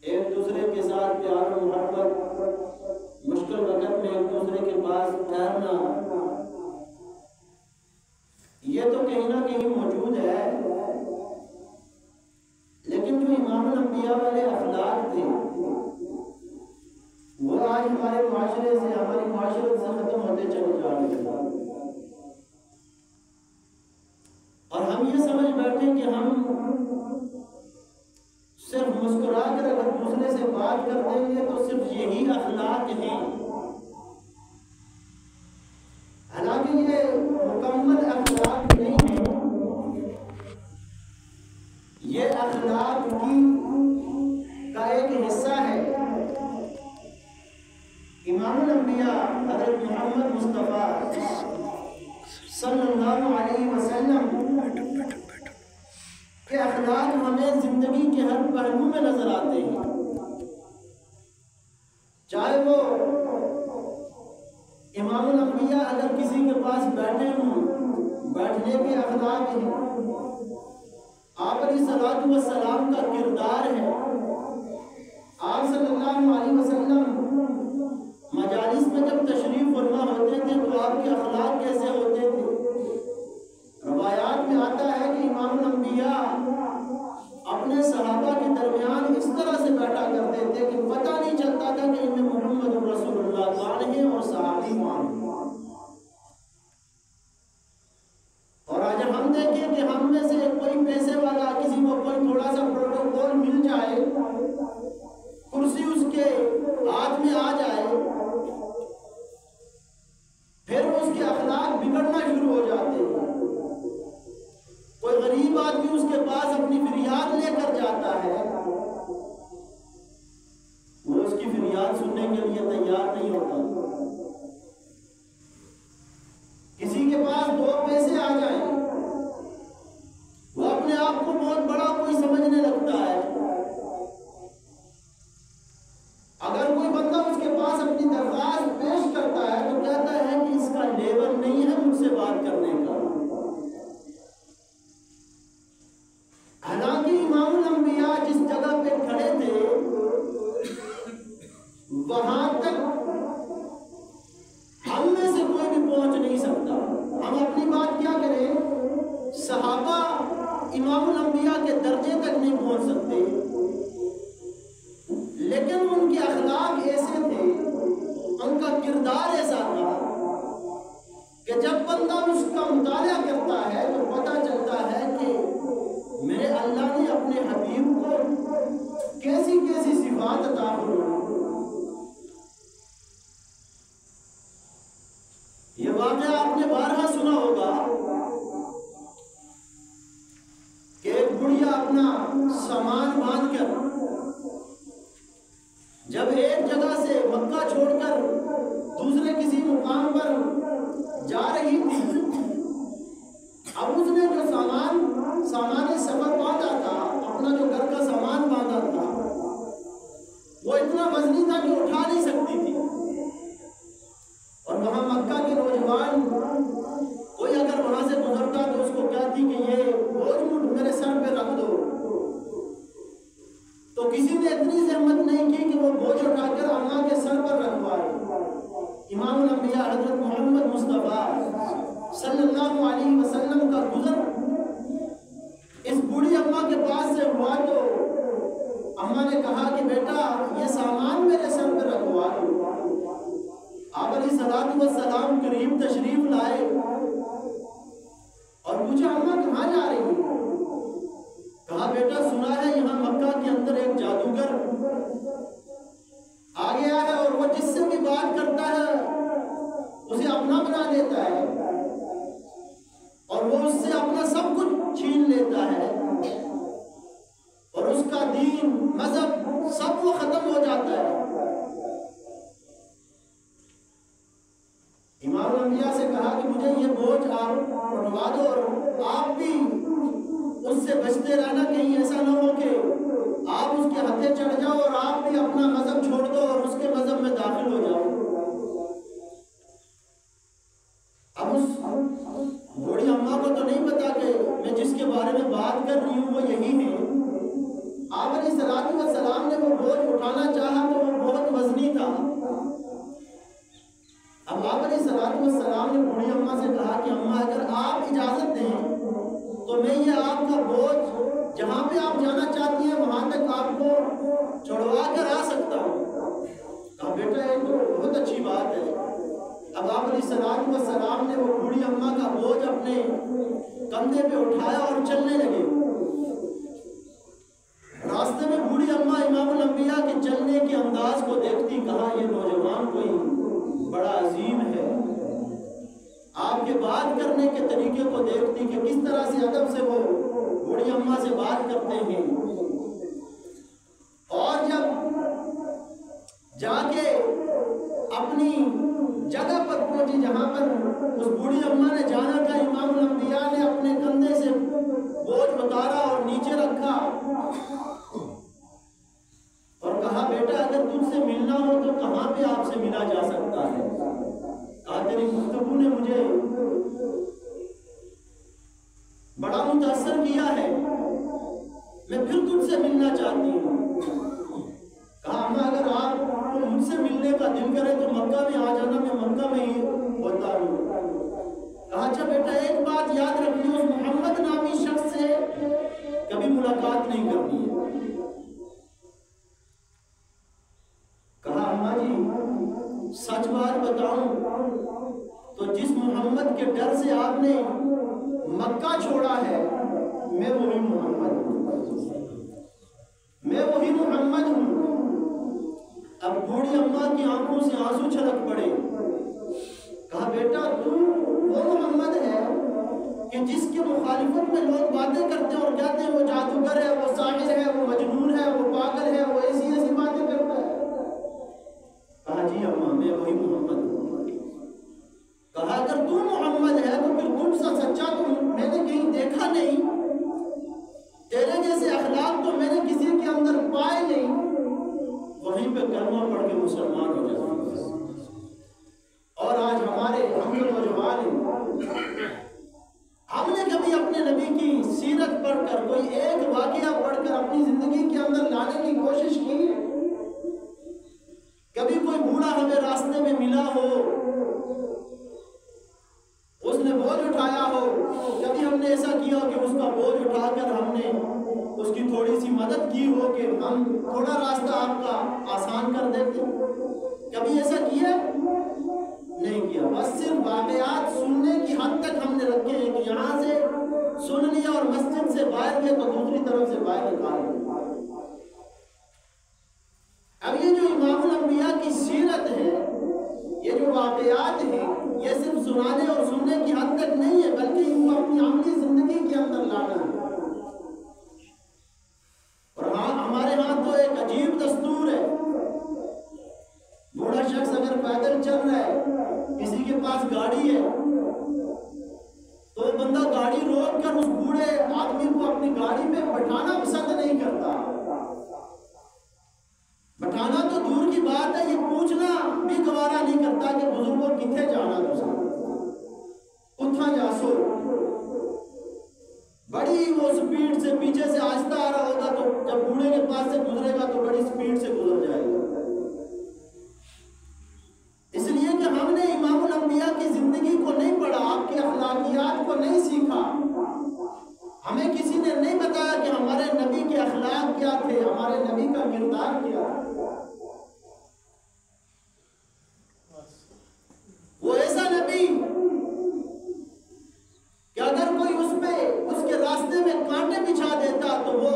ایک دوسرے کے ساتھ پیار و محبت، مشکل وقت میں ایک دوسرے کے پاس ٹھہرنا، یہ تو کہیں نہ کہیں موجود ہے، لیکن جو امام الانبیاء والے اخلاق تھے وہ آج ہمارے معاشرے سے، ہماری معاشرت سے ختم ہوتے چلے جا رہے ہیں، اور ہم یہ سمجھ بیٹھے کہ ہم صرف مسکرا کر اگر دوسرے سے بات کر دیں گے تو صرف یہی اخلاق ہیں، حالانکہ یہ مکمل اخلاق نہیں ہے، یہ اخلاق کا ایک حصہ ہے۔ امام الانبیاء حضرت محمد مصطفیٰ صلی اللہ علیہ وسلم کے اخلاق ہمیں زندگی کے ہر پہلو میں نظر آتے ہیں، چاہے وہ امام الانبیاء اگر کسی کے پاس بیٹھے ہوں، بیٹھنے کے اخلاق ہیں، آپ علیہ الصلوۃ والسلام کا کردار ہے، آپ صلی اللہ علیہ وسلم مجالس میں جب تشریف فرما ہوتے تھے تو آپ کے اخلاق کیسے ہوتے تھے؟ روایات میں آتا ہے کہ امام الانبیاء اپنے صحابہ کے درمیان اس طرح سے بیٹھا کرتے تھے کہ پتہ نہیں چلتا تھا کہ ان میں محمد رسول اللہ کون ہے اور صحابی کون ہے۔ اور آج ہم دیکھیں کہ ہم میں سے کوئی پیسے والا، کسی کو کوئی تھوڑا سا پروٹوکول مل جائے، کرسی اس کے ہاتھ میں آ جائے، پھر اس کے اخلاق بگڑنا شروع ہو جاتے ہیں۔ کوئی غریب آدمی اس کے پاس اپنی فریاد لے کر جاتا ہے، وہ اس کی فریاد سننے کے لیے تیار نہیں ہوتا۔ کسی کے پاس دو پیسے آ جائیں، وہ اپنے آپ کو بہت بڑا کوئی سمجھنے لگتا ہے۔ اگر کوئی بندہ اس کے پاس اپنی درخواست پیش کرتا ہے تو کہتا ہے کہ اس کا لیول نہیں ہے مجھ سے بات کرنے کا۔ حالانکہ امام الانبیاء جس جگہ پہ کھڑے تھے وہاں تک ہم میں سے کوئی بھی پہنچ نہیں سکتا۔ ہم اپنی بات کیا کریں، صحابہ امام الانبیاء کے درجے تک نہیں پہنچ سکتے، لیکن ان کے اخلاق ایسے تھے، ان کا کردار ایسا تھا کہ جب بندہ اس کا مطالعہ کرتا ہے تو پتہ چلتا ہے کہ میرے اللہ نے اپنے حبیب کو کیسی کیسی صفات عطا فرمائی۔ یہ واقعہ آپ نے بارہا سنا ہوگا کہ ایک بڑھیا اپنا سامان باندھ کر جب ایک جگہ سے مکہ چھوڑ کر دوسرے کسی مقام پر جا رہی تھی، اب اس نے جو سامان سفر باندھا تھا، اپنا جو گھر کا سامان باندھا تھا، وہ اتنا وزنی تھا کہ اٹھا نہیں سکتی تھی، اور وہاں مکہ کے نوجوان کوئی اگر وہاں سے گزرتا تو اس کو کہتی کہ یہ بوجھ مٹھ میرے سر پہ رکھ دو، تو کسی نے اتنی زحمت نہیں کی کہ وہ بوجھ اٹھا کر اماں کے سر پر رکھوائے۔ امام الانبیاء حضرت محمد مصطفیٰ صلی اللہ علیہ وسلم کا گزر اس بوڑھی اماں کے پاس سے ہوا تو اماں نے کہا کہ بیٹا یہ سامان میرے سر پہ رکھوا دو۔ آپ علیہ الصلوۃ والسلام قریب تشریف لائے اور پوچھا اماں کہاں جا رہی ہیں؟ کہا بیٹا سنا ہے یہاں مکہ کے اندر ایک جادوگر آ گیا ہے اور وہ جس سے بھی بات کرتا ہے اسے اپنا بنا لیتا ہے اور وہ اس سے اپنا سب کچھ چھین لیتا ہے اور اس کا دین مذہب سب وہ ختم ہو جاتا ہے۔ امام الانبیاء سے کہا کہ مجھے یہ بوجھ آپ اٹھوا دو اور آپ بھی اس سے بچتے رہنا، کہیں ایسا نہ ہو کہ آپ اس کے ہتھے چڑھ جاؤ اور آپ بھی اپنا مذہب چھوڑ دو اور اس کے مذہب میں داخل ہو جاؤ۔ اب اس بوڑھی اماں کو تو نہیں پتا کہ میں جس کے بارے میں بات کر رہی ہوں وہ یہی ہے۔ آپ اٹھانا چاہا تو وہ بہت وزنی تھا۔ اب آپ علیہ السلام نے بوڑھی اماں سے کہا کہ اماں اگر آپ اجازت دیں تو میں یہ آپ کا بوجھ جہاں پہ آپ جانا چاہتی ہیں وہاں تک آپ کو چھڑوا کر آ سکتا ہوں۔ کہا بیٹا یہ تو بہت اچھی بات ہے۔ اب آپ علیہ السلام نے وہ بوڑھی اماں کا بوجھ اپنے کندھے پہ اٹھایا اور چلنے لگے۔ راستے میں بوڑھی اماں امام الانبیاء کے چلنے کے انداز کو دیکھتی، کہا یہ نوجوان کوئی بڑا عظیم ہے۔ آپ کے بات کرنے کے طریقے کو دیکھتی کہ کس طرح سے ادب سے وہ بوڑھی اماں سے بات کرتے ہیں، اور جب جا کے اپنی جگہ پر پہنچی جہاں پر اس بوڑھی اماں نے جانا تھا، امام الانبیاء نے اپنے کندھے سے بوجھ اتارا اور نیچے رکھا اور کہا بیٹا اگر تجھ سے ملنا ہو تو کہاں پہ آپ سے ملا جا سکتا ہے؟ کہا تیری گفتگو نے مجھے بڑا متاثر کیا ہے، میں پھر تجھ سے ملنا چاہتی ہوں۔ کہا اماں اگر آپ کو مجھ سے ملنے کا دل کرے تو مکہ میں آ جانا، میں مکہ میں ہی ہوتا ہوں۔ کہا اچھا بیٹا ایک بات یاد رکھنی، اس محمد نامی شخص سے کبھی ملاقات نہیں کرنی ہے۔ کہا اماں جی سچ بات بتاؤں تو جس محمد کے ڈر سے آپ نے مکہ چھوڑا ہے میں وہی محمد ہوں، میں وہی محمد ہوں۔ اب بوڑھی اماں کی آنکھوں سے آنسو چھلک پڑے۔ کہا بیٹا تو وہ محمد ہے کہ جس کے مخالفت میں لوگ باتیں کرتے ہیں اور کہتے ہیں وہ جادوگر ہے، وہ ساحر ہے، وہ مجنون ہے، وہ پاگل ہے، وہ ایسی ایسی باتیں کرتا ہے؟ کہا جی اماں میں وہی محمد ہوں۔ کہا اگر تو محمد ہے تو پھر تجھ سا سچا تو میں نے کہیں دیکھا نہیں، تیرے جیسے اخلاق تو میں نے کسی کے اندر پائے نہیں۔ وہیں پہ کلمہ پڑھ کے مسلمان ہو جاتے ہیں۔ اور آج ہم جو نوجوان ہیں، ہم نے کبھی اپنے نبی کی سیرت پڑھ کر کوئی ایک واقعہ پڑھ کر اپنی زندگی کے اندر لانے کی کوشش کی؟ کبھی کوئی بوڑھا ہمیں راستے میں ملا ہو، اس نے بوجھ اٹھایا ہو، کبھی ہم نے ایسا کیا کہ اس کا بوجھ اٹھا کر ہم نے اس کی تھوڑی سی مدد کی ہو کہ ہم تھوڑا راستہ آپ کا آسان کر دیتے؟ کبھی ایسا کیا؟ نہیں کیا۔ بس صرف واقعات سننے کی حد تک ہم نے رکھے ہیں کہ یہاں سے سن لیا اور مسجد سے باہر گئے تو دوسری طرف سے باہر نکال دیا۔ اب یہ جو امام الانبیاء کی سیرت ہے، یہ جو واقعات ہیں، یہ صرف سنانے اور سننے کی حد تک نہیں ہے بلکہ ان کو اپنی عملی زندگی کے اندر لانا ہے۔ اور ہاں ہمارے ہاں تو ایک عجیب دستور ہے، بوڑھا شخص اگر پیدل چل رہا ہے، کسی کے پاس گاڑی ہے تو بندہ گاڑی روک کر اس بوڑھے آدمی کو اپنی گاڑی پہ بٹھانا پسند نہیں کرتا۔ بٹھانا تو دور کی بات ہے، یہ پوچھنا بھی گوارا نہیں کرتا کہ بزرگوں کتنے جانا تجھے، اتھا جاسو۔ بڑی وہ سپیڈ سے پیچھے سے آہستہ آ رہا ہوگا تو جب بوڑھے کے پاس سے گزرے گا تو بڑی سپیڈ سے گزر جائے گا۔ اس لیے کہ ہم نے امام الانبیاء کی زندگی کو نہیں پڑھا، آپ کی اخلاقیات کو نہیں سیکھا، ہمیں کسی نے نہیں بتایا کہ ہمارے نبی کے اخلاق کیا تھے، ہمارے نبی کا کردار کیا تھا۔ وہ ایسا نبی کہ اگر کوئی اس کے راستے میں کانٹے بچھا دیتا تو وہ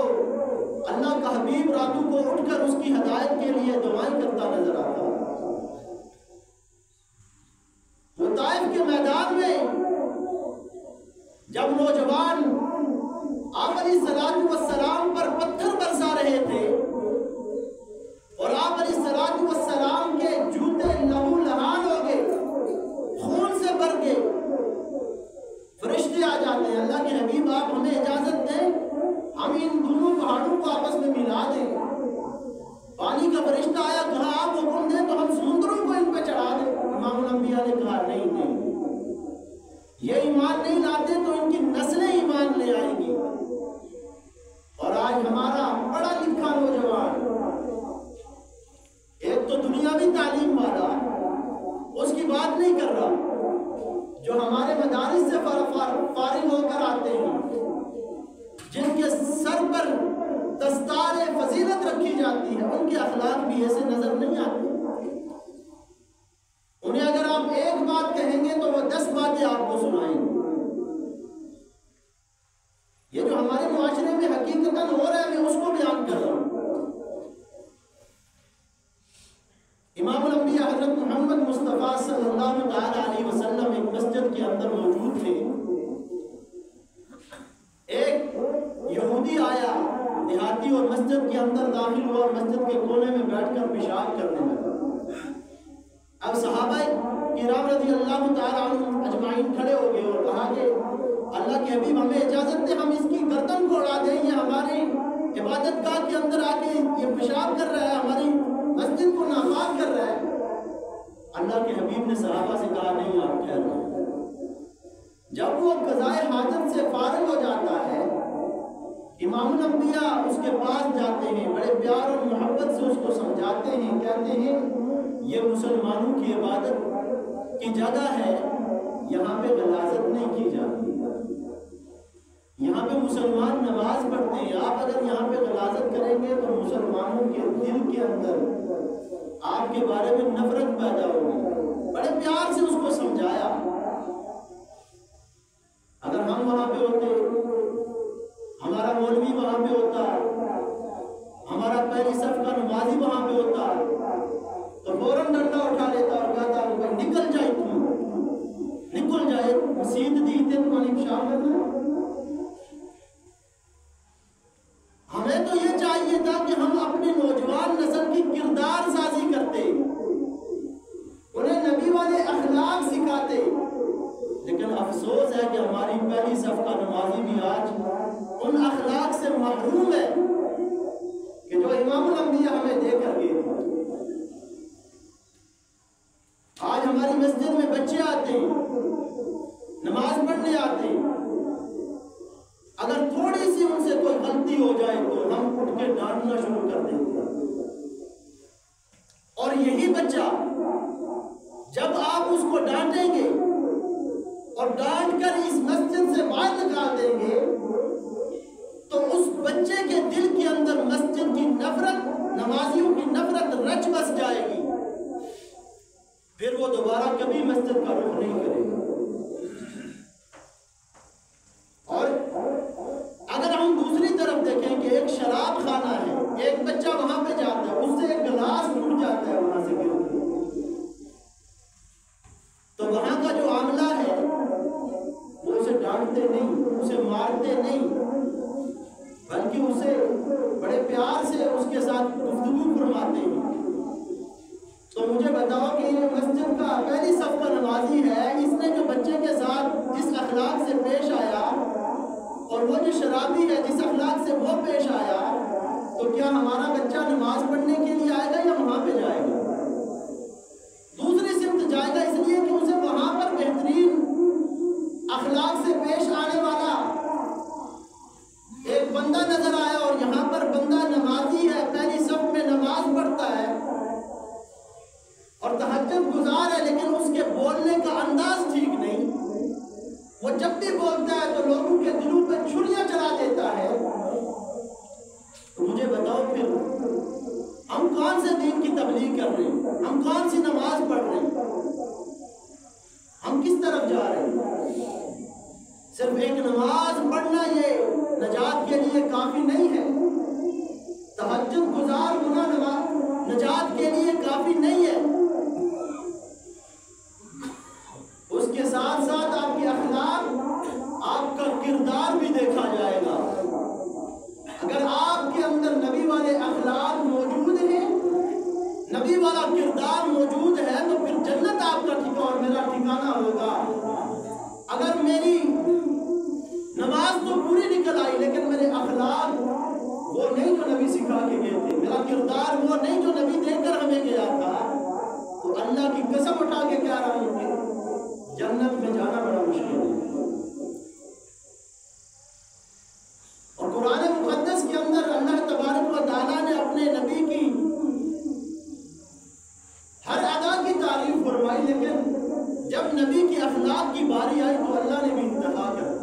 اللہ کا حبیب راتوں کو اٹھ کر اس کی ہدایت کے لیے دعائیں کرتا نظر آتا۔ وہ طائف کے میدان میں جب نوجوان آپ علیہ السلام پر پتھر برسا رہے تھے اور آپ علیہ السلام کے جوتے لہو لہان ہو گئے، خون سے بھر گئے، فرشتے آ جاتے ہیں، اللہ کے حبیب آپ ہمیں اجازت دیں ہم ان دونوں پہاڑوں کو آپس میں ملا دیں۔ پانی کا فرشتہ آیا، کہا امام الانبیاء حضرت محمد مصطفیٰ صلی اللہ تعالی علیہ وسلم ایک مسجد کے اندر موجود تھے. ایک یہودی آیا دیہاتی اور مسجد کے اندر داخل ہوا اور مسجد کے کونے میں بیٹھ کر پیشاب کرنے لگا. اب صحابہ کرام رضی اللہ تعالی عنہم اجمعین کھڑے ہو گئے اور کہا کہ اللہ کے حبیب ہمیں اجازت دے، ہم اس کی گردن کو اڑا دیں، یہ ہماری عبادت گاہ کے اندر آ کے یہ پیشاب کر رہا ہے، ہماری مسجد کو ناپاک کر رہا ہے. اللہ کے حبیب نے صحابہ سے کہا نہیں، آپ ٹھہر رہے. جب وہ قضائے حاجت سے فارغ ہو جاتا ہے امام الانبیاء اس کے پاس جاتے ہیں، بڑے پیار اور محبت سے اس کو سمجھاتے ہیں، کہتے ہیں یہ مسلمانوں کی عبادت کی جگہ ہے، یہاں پہ غلاظت نہیں کی جاتی. یہاں پہ مسلمان نماز پڑھتے ہیں، آپ اگر یہاں پہ غلاظت کریں گے تو مسلمانوں کے دل کے اندر آپ کے بارے میں نفرت پیدا ہوگی. بڑے پیار سے اس کو سمجھایا. اگر ہم وہاں پہ ہوتے، ہمارا مولوی وہاں پہ ہوتا، ہمارا پہلی صف کا نمازی وہاں پہ ہوتا تو فوراً ڈنڈا اٹھا لیتا اور کہتا نکل جائے، تو نکل جائے، مسجد دی تے تمہاری شام کرنا. ہمیں تو یہ چاہیے تھا کہ ہم اپنی نوجوان نسل کی کردار سازی کرتے، انہیں نبی والے اخلاق سکھاتے. لیکن افسوس ہے کہ ہماری پہلی صف کا نمازی بھی آج ان اخلاق سے محروم ہے کہ جو امام الانبیاء ہمیں دے کر گئے. آج ہماری مسجد میں بچے آتے ہیں، نماز پڑھنے آتے ہیں، اگر تھوڑی سی ان سے کوئی غلطی ہو جائے تو ہم اٹھ کے ڈانٹنا شروع کر دیتے ہیں. اور یہی بچہ جب آپ اس کو ڈانٹیں گے اور ڈانٹ کر اس مسجد سے باہر نکال دیں گے تو اس بچے کے دل کے اندر مسجد کی نفرت، نمازیوں کی نفرت رچ بس جائے گی. پھر وہ دوبارہ کبھی مسجد کا رخ نہیں کرے گا. اور اگر ہم دوسری طرف دیکھیں کہ ایک شراب خانہ ہے، ایک بچہ وہاں پہ جاتا ہے، اس سے ایک گلاس ٹوٹ جاتا ہے وہاں سے گر کے، تو وہاں کا جو عاملہ ہے وہ اسے ڈانٹتے نہیں، اسے مارتے نہیں، بلکہ اسے بڑے پیار سے اس کے ساتھ گفتگو فرماتے ہیں. تو مجھے بتاؤ کہ یہ مسجد کا پہلی صف کا نمازی ہے، اس نے جو بچے کے ساتھ جس اخلاق سے پیش آیا اور وہ جو شرابی ہے جس اخلاق سے وہ پیش آیا، تو کیا ہمارا بچہ نماز پڑھنے کے لیے آئے گا یا وہاں پہ جائے گا؟ دوسری سمت جائے گا، اس لیے کہ اسے وہاں پر بہترین اخلاق سے پیش آنے والا ایک بندہ نظر آیا اور یہاں پر بندہ نمازی ہے، پہلی صف میں نماز پڑھتا ہے اور تہجد گزار ہے، لیکن اس کے بولنے کا انداز ٹھیک نہیں. وہ جب بھی بولتا ہے تو لوگوں کے دلوں پہ چھریاں چلا دیتا ہے. تو مجھے بتاؤ پھر ہم کون سے دین کی تبلیغ کر رہے ہیں؟ ہم کون سی نماز پڑھ رہے ہیں؟ ہم کس طرف جا رہے ہیں؟ صرف ایک نماز پڑھنا یہ نجات کے لیے کافی نہیں ہے. تہجد گزار ہونا نجات کے لیے کافی نہیں ہے. اس کے ساتھ ساتھ آپ کے اخلاق، آپ کا کردار بھی دیکھا جائے گا. اگر آپ کے اندر نبی والے اخلاق موجود ہیں، نبی والا کردار موجود ہے، تو پھر جنت آپ کا ٹھکانہ اور میرا ٹھکانہ ہوگا. اگر میری نماز تو پوری نکل آئی لیکن میرے اخلاق وہ نہیں جو نبی سکھا کے گئے تھے، میرا کردار وہ نہیں جو نبی دے کر ہمیں گیا تھا، تو اللہ کی قسم اٹھا کے کہہ رہا ہوں کہ جنت میں جانا بڑا مشکل ہے. اور قرآن مقدس کے اندر اللہ تبارک و تعالیٰ نے اپنے نبی کی ہر ادا کی تعریف فرمائی، لیکن جب نبی کی اخلاق کی باری آئی تو اللہ نے بھی انتہا کر دی.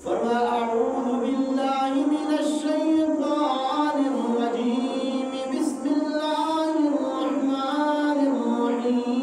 فرمایا اعوذ باللہ من الشیطان الرجیم، بسم اللہ الرحمن الرحیم.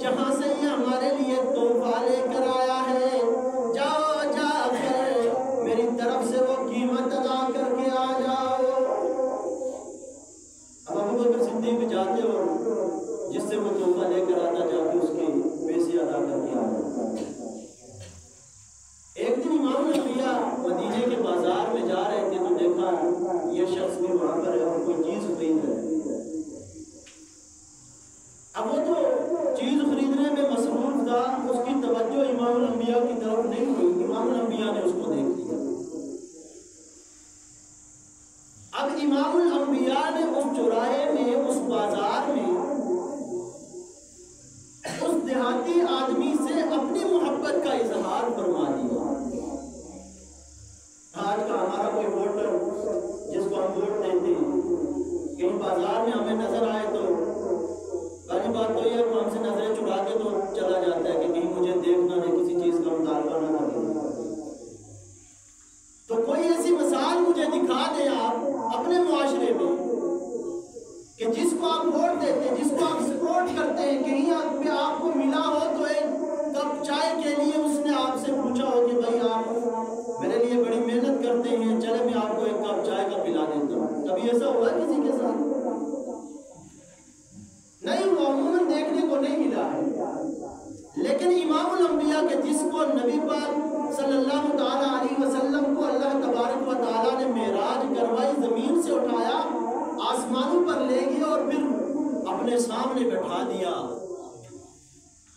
جہاں سے یہ ہمارے لیے تحفہ لے کر آیا ہے، جاؤ جا کر میری طرف سے وہ قیمت ادا کر کے آ جاؤ۔ اب ابو بکر صدیق جاتے اور جس سے وہ تحفہ لے کر آتا جا کے اس کی پیسے ادا کر کے آ جاتا۔ ایک دن امام الانبیاء مدینے کے بازار میں جا رہے تھے تو دیکھا یہ شخص بھی وہاں پر ہے اور کوئی چیز خرید رہا ہے۔ اب وہ تو چیز خریدنے میں مصروف تھا، اس کی توجہ امام الانبیاء کی طرف نہیں ہوئی، امام الانبیاء نے اس کو دیکھ لیا۔ اب امام الانبیاء نے اس چوراہے میں، اس بازار میں اس دیہاتی آدمی سے اپنی محبت کا اظہار فرما دیا۔ آج کا ہمارا کوئی ووٹر جس کو ہم ووٹ دیتے ہیں، کہیں بازار میں ہمیں نظر آئے تو پہلی بات تو یہ وہ ہم سے نظریں چرا کے تو چلا جاتا ہے کہ کہیں مجھے دیکھنا نہیں، کسی چیز کا مطالبہ نہ کرے۔ تو کوئی ایسی مثال مجھے دکھا دیں آپ اپنے معاشرے میں کہ جس کو آپ ووٹ دیتے ہیں، جس کو آپ سپورٹ کرتے ہیں، کہیں آپ پہ آپ کو ملا ہو تو ایک کپ چائے کے لیے اس نے آپ سے پوچھا ہو کہ بھائی آپ میرے لیے بڑی محنت کرتے ہیں، چلے میں آپ کو ایک کپ چائے کا پلا دیتا ہوں۔ کبھی ایسا ہوا کسی کے ساتھ؟ نہیں، وہ عموماً دیکھنے کو نہیں ملا ہے۔ لیکن امام الانبیاء کے جس کو نبی پاک صلی اللہ تعالیٰ علیہ وسلم کو اللہ تبارک و تعالیٰ نے معراج کروائی، زمین سے اٹھایا، آسمانوں پر لے گیا اور پھر اپنے سامنے بٹھا دیا،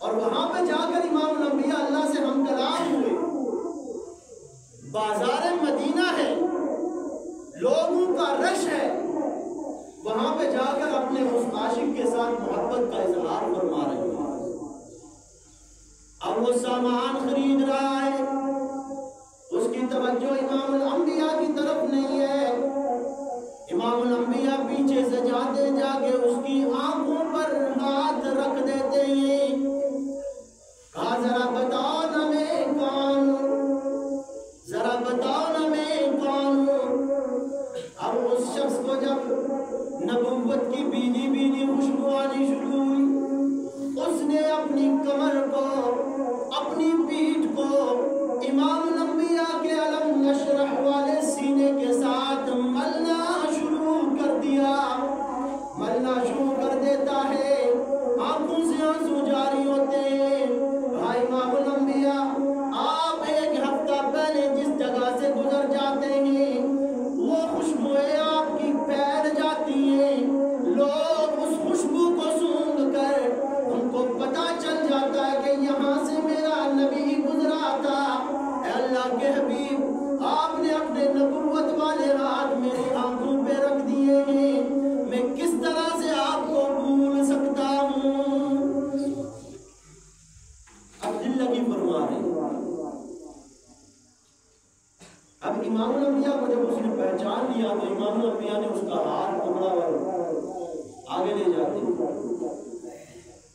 اور وہاں پہ جا کر امام الانبیاء اللہ سے ہم کلام ہوئے۔ بازار مدینہ ہے، لوگوں کا رش ہے، وہاں پہ جا کر اپنے اس عاشق کے ساتھ محبت کا اظہار فرما رہے ہیں۔ اب وہ سامان خرید رہا ہے، اس کی توجہ امام الانبیاء کی طرف نہیں ہے۔ امام الانبیاء پیچھے سے جاتے جا کے اس کی آنکھوں پر ہاتھ رکھ دیتے ہیں، کہا ذرا بتاؤ نا میں کون ہوں، ذرا بتاؤ نا میں کون ہوں۔ اب اس شخص کو جب نبوت کی بینی بینی خوشبو آنی شروع ہوئی، اس نے اپنی کمر کو، اپنی پیٹھ کو امام الانبیاء کے علم نشرح والے سینے کے ساتھ ملنا شروع کر دیا، ملنا شروع کر دیتا ہے، آنکھوں سے آنسو جاری ہوتے ہیں۔ بھائی امام الانبیاء، آپ ایک ہفتہ پہلے جس جگہ سے گزر جاتے ہیں وہ خوشبوئیں آپ کی پھیل جاتی ہیں، لوگ اس خوشبو کو سونگھ کر ان کو پتہ چل جاتا ہے کہ یہاں سے میرا نبی گزرا تھا۔ اے اللہ کے حبیب، آپ نے اپنے نبوت والے ہاتھ میری آنکھوں پہ رکھ دیے ہیں، میں کس طرح سے آپ کو بھول سکتا ہوں؟ اب دل لگی فرما رہے ہیں۔ اب امام الانبیاء کو جب اس نے پہچان لیا تو امام الانبیاء نے اس کا ہاتھ پکڑا اور آگے لے جاتے ہیں۔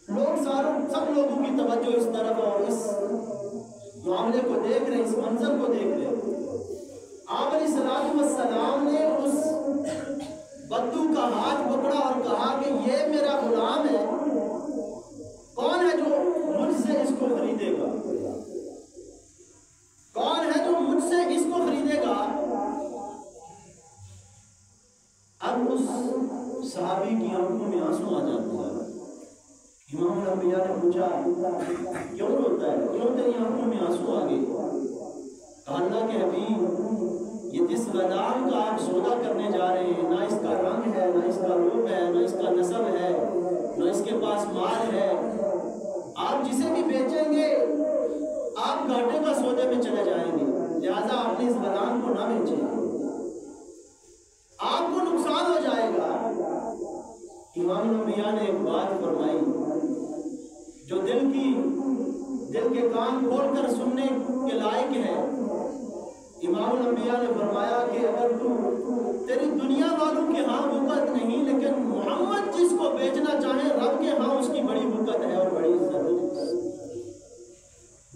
لوگ سب لوگوں کی توجہ اس طرف اور اس معاملے کو دیکھ رہے، اس منظر کو دیکھ رہے۔ آپ علیہ السلام نے اس بدو کا ہاتھ پکڑا اور کہا کہ یہ میرا غلام ہے، کون ہے جو مجھ سے اس کو خریدے گا؟ کون ہے جو مجھ سے اس کو خریدے گا؟ اب اس صحابی کی آنکھوں میں آنسو آ جاتے ہیں۔ امام الانبیاء نے پوچھا کیوں روتا ہے، کیوں تیری آنکھوں میں آنسو آ گئے؟ کہا اللہ کے حبیب، یہ جس غلام کا آپ سودا کرنے جا رہے ہیں، نہ اس کا رنگ ہے، نہ اس کا روپ ہے، نہ اس کا نسب ہے، نہ اس کے پاس مال ہے، آپ جسے بھی بیچیں گے آپ گھاٹے کا سودے میں چلے جائیں گے، لہذا آپ نے اس غلام کو نہ بیچیں، آپ کو نقصان ہو جائے گا۔ امام الانبیاء نے ایک بات فرمائی جو دل کے کان کھول کر سننے کے لائق ہے۔ امام الانبیاء نے فرمایا کہ اگر تیری دنیا والوں کے ہاں وقت نہیں، لیکن محمد جس کو بیچنا چاہے رب کے ہاں اس کی بڑی وقت ہے اور بڑی عزت ہے۔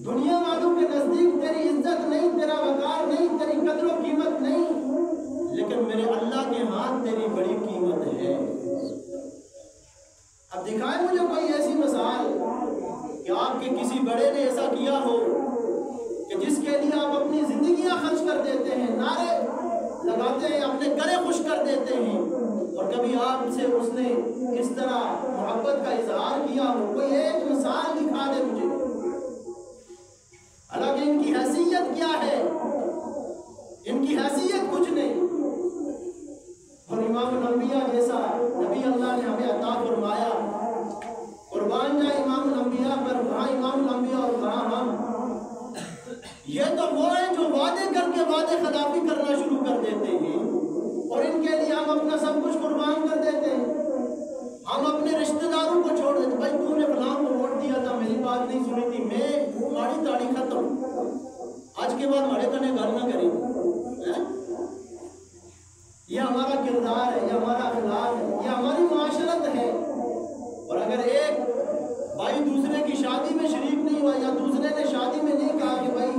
دنیا والوں کے نزدیک تیری عزت نہیں، تیرا وقار نہیں، تیری قدر و قیمت نہیں، لیکن میرے اللہ کے ہاں تیری بڑی قیمت ہے۔ اب دکھائے مجھے کوئی ایسی مثال کہ آپ کے کسی بڑے نے ایسا کیا ہو کہ جس کے لیے آپ اپنی زندگیاں خرچ کر دیتے ہیں، نعرے لگاتے ہیں، اپنے گلے خوش کر دیتے ہیں، اور کبھی آپ سے اس نے اس طرح محبت کا اظہار کیا ہو؟ کوئی ایک مثال دکھا دے مجھے۔ حالانکہ ان کی حیثیت کیا ہے؟ ان کی حیثیت کچھ نہیں، اور امام الانبیاء جیسا نبی اللہ نے ہمیں عطا فرمایا۔ قربان جائے امام الانبیاء پر، کہاں امام الانبیاء اور کہاں ہم۔ یہ تو وہ ہیں جو وعدے کر کے وعدے خلافی کرنا شروع کر دیتے ہیں، اور ان کے لیے ہم اپنا سب کچھ قربان کر دیتے ہیں۔ ہم اپنے رشتہ داروں کو چھوڑ دیتے، بھائی تم نے فلاں کو ووٹ دیا تھا، میری بات نہیں سنی تھی، میں ماڑی تاڑی ختم، آج کے بعد ماڑے کنے گھر نہ کریں۔ یہ ہمارا کردار ہے، یہ ہمارا اخلاق ہے، یہ ہماری معاشرت ہے۔ اور اگر ایک بھائی دوسرے کی شادی میں شریک نہیں ہوا، یا دوسرے نے شادی میں نہیں کہا کہ بھائی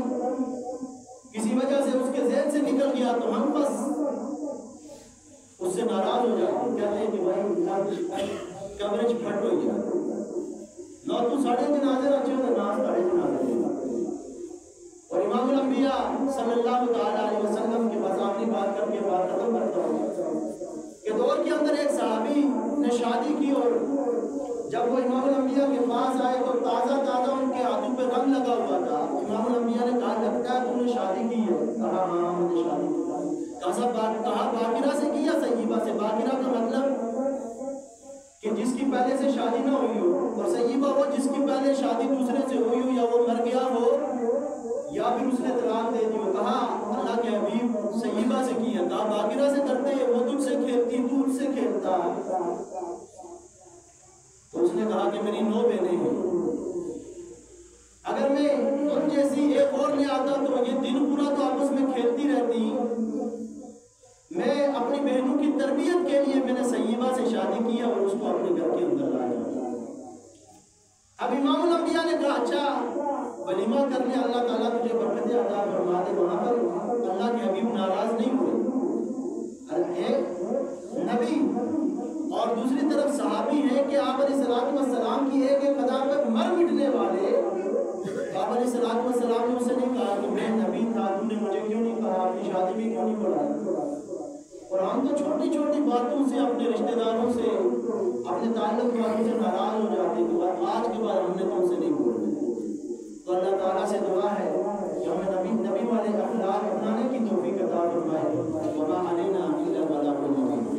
کسی وجہ سے اس کے ذہن سے نکل گیا، تو ہم بس اس سے ناراض ہو جاتے ہیں، کہتے ہیں کہ بھائی کوریج پھٹ ہو گیا، نہ تو ساڑھے جنازے رکھے ہوتے، نہ ساڑھے جنازے۔ اور امام الانبیاء صلی اللہ تعالیٰ علیہ وسلم کے بس آخری بات کر کے بات ختم کرتا ہوں کہ دور کے اندر ایک صحابی نے شادی کی، اور جب وہ امام الانبیاء کے پاس آئے تو تازہ ان کے ہاتھوں پہ رنگ لگا ہوا تھا۔ امام الانبیاء نے کہا لگتا ہے تم نے شادی کی ہے؟ کہا ہاں میں نے شادی کی۔ کہا باقرہ سے کی یا سیبہ سے؟ باقرہ کا مطلب کہ جس کی پہلے سے شادی نہ ہوئی ہو، اور سیبہ وہ جس کی پہلے شادی دوسرے سے ہوئی ہو، یا وہ مر گیا ہو یا پھر اس نے طلاق دے دی ہو۔ کہا اللہ کے حبیب سیبہ سے کی ہے۔ کہا باقرہ سے کرتے ہیں، وہ تجھ سے کھیلتی، تو ان سے کھیلتا۔ تو اس نے کہا کہ میری 9 بہنیں ہیں، اگر میں ان جیسی ایک اور لے آتا تو یہ دن پورا تو آپس میں کھیلتی رہتی۔ میں اپنی بہنوں کی تربیت کے لیے میں نے سیبہ سے شادی کی اور اس کو اپنے گھر کے اندر لایا۔ اب امام الانبیاء نے کہا اچھا ولیمہ کرنے اللہ تعالیٰ تجھے برکتیں عطا فرما دے، وہاں پر اللہ کے حبیب ناراض نہیں ہوئے۔ ایک نبی اور دوسری طرف صحابی ہیں کہ آپ علیہ السلام کی ایک ایک ادا پر مر مٹنے والے۔ آپ علیہ السلام نے اسے نہیں کہا کہ میں نبی تھا، تم نے مجھے کیوں نہیں کہا، اپنی شادی میں کیوں نہیں بلایا؟ اور ہم تو چھوٹی چھوٹی باتوں سے اپنے رشتہ داروں سے، اپنے تعلق والوں سے ناراض ہو جاتے ہیں کہ آج کے بعد ہم نے تم سے نہیں بولنا۔ تو اللہ تعالیٰ سے دعا ہے کہ ہمیں نبی والے اخلاق اپنانے کی توفیق عطا فرمائے۔ وما علینا الا البلاغ المبین۔